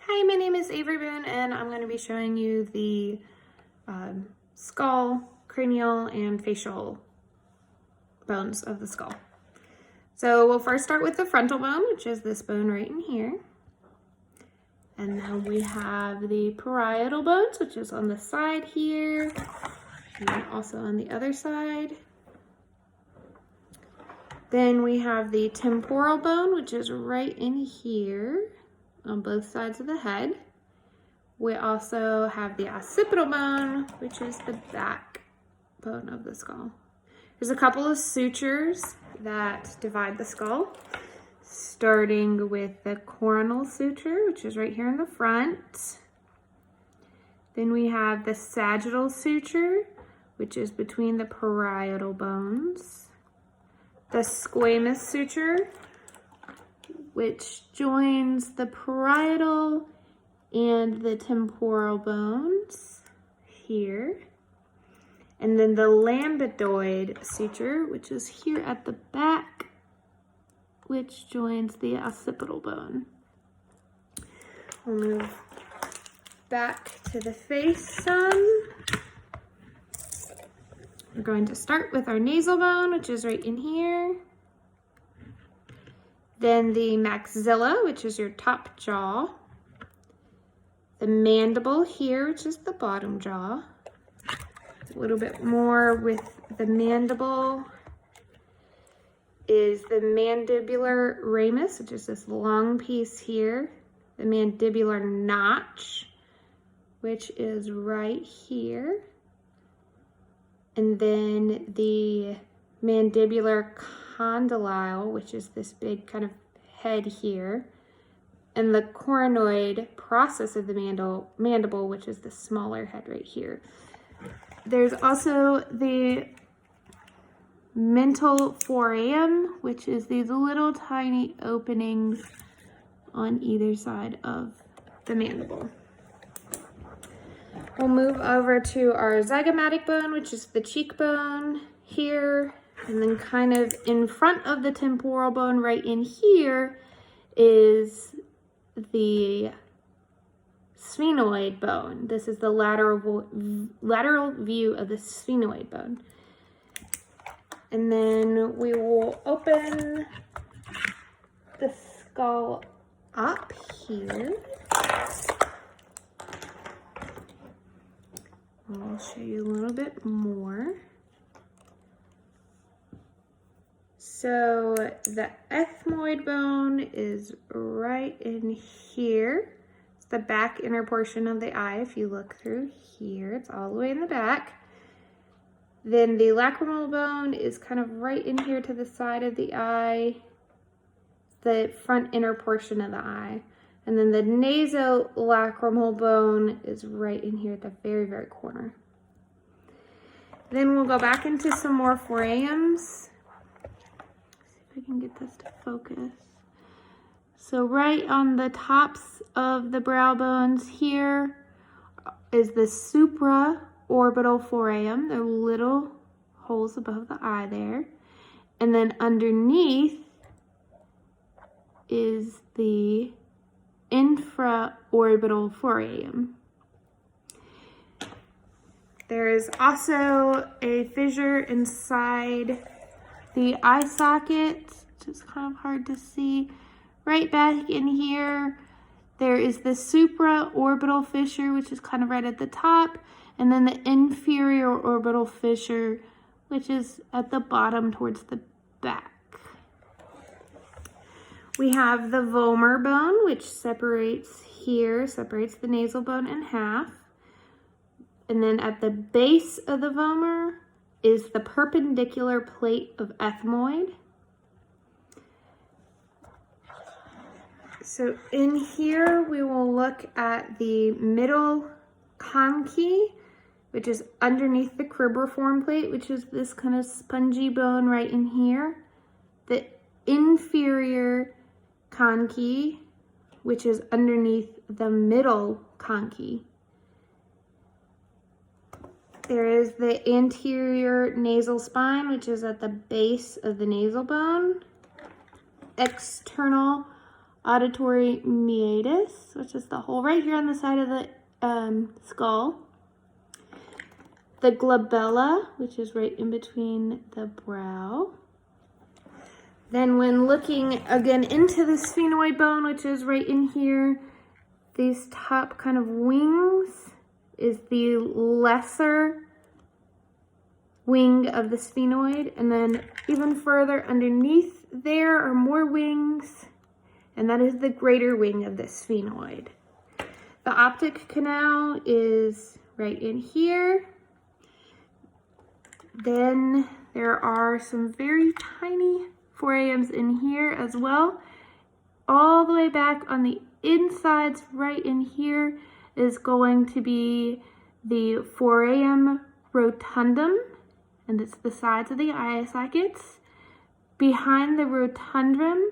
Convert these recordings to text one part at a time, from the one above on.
Hi, my name is Avery Boone, and I'm going to be showing you the skull, cranial, and facial bones of the skull. So we'll first start with the frontal bone, which is this bone right in here. And then we have the parietal bones, which is on the side here, and then also on the other side. Then we have the temporal bone, which is right in here on both sides of the head. We also have the occipital bone, which is the back bone of the skull. There's a couple of sutures that divide the skull, starting with the coronal suture, which is right here in the front. Then we have the sagittal suture, which is between the parietal bones. The squamous suture, which joins the parietal and the temporal bones here. And then the lambdoid suture, which is here at the back, which joins the occipital bone. We'll move back to the face some. We're going to start with our nasal bone, which is right in here. Then the maxilla, which is your top jaw. The mandible here, which is the bottom jaw. A little bit more with the mandible is the mandibular ramus, which is this long piece here. The mandibular notch, which is right here. And then the mandibular condyle, which is this big kind of head here. And the coronoid process of the mandible, which is the smaller head right here. There's also the mental foramen, which is these little tiny openings on either side of the mandible. We'll move over to our zygomatic bone, which is the cheekbone here. And then kind of in front of the temporal bone right in here is the sphenoid bone. This is the lateral view of the sphenoid bone. And then we will open the skull up here. I'll show you a little bit more. So the ethmoid bone is right in here. It's the back inner portion of the eye. If you look through here, it's all the way in the back. Then the lacrimal bone is kind of right in here to the side of the eye, the front inner portion of the eye. And then the nasolacrimal bone is right in here at the very, very corner. Then we'll go back into some more forames. If I can get this to focus. So right on the tops of the brow bones here is the supraorbital foramen. They're little holes above the eye there. And then underneath is the infraorbital foramen. There is also a fissure inside the eye socket, which is kind of hard to see. Right back in here, there is the supraorbital fissure, which is kind of right at the top, and then the inferior orbital fissure, which is at the bottom towards the back. We have the vomer bone, which separates the nasal bone in half. And then at the base of the vomer is the perpendicular plate of ethmoid. So in here, we will look at the middle conchae, which is underneath the cribriform plate, which is this kind of spongy bone right in here. The inferior conchae, which is underneath the middle conchae. There is the anterior nasal spine, which is at the base of the nasal bone. External auditory meatus, which which is the hole right here on the side of the skull. The glabella, which is right in between the brow. Then when looking again into the sphenoid bone, which is right in here, these top kind of wings is the lesser wing of the sphenoid. And then even further underneath there are more wings, and that is the greater wing of the sphenoid. The optic canal is right in here. Then there are some very tiny forams in here as well. All the way back on the insides right in here is going to be the foramen rotundum, and it's the sides of the eye sockets. Behind the rotundum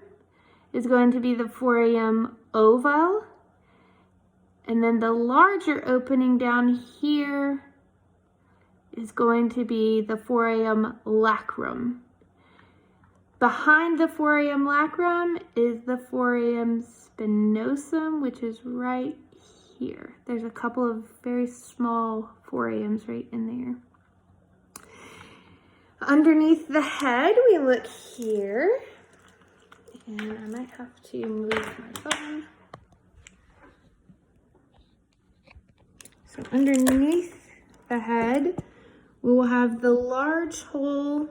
is going to be the foramen ovale, and then the larger opening down here is going to be the foramen lacrum. Behind the foramen lacrum is the foramen spinosum, which is right here. There's a couple of very small forames right in there. Underneath the head, we look here, and I might have to move my phone. So underneath the head, we will have the large hole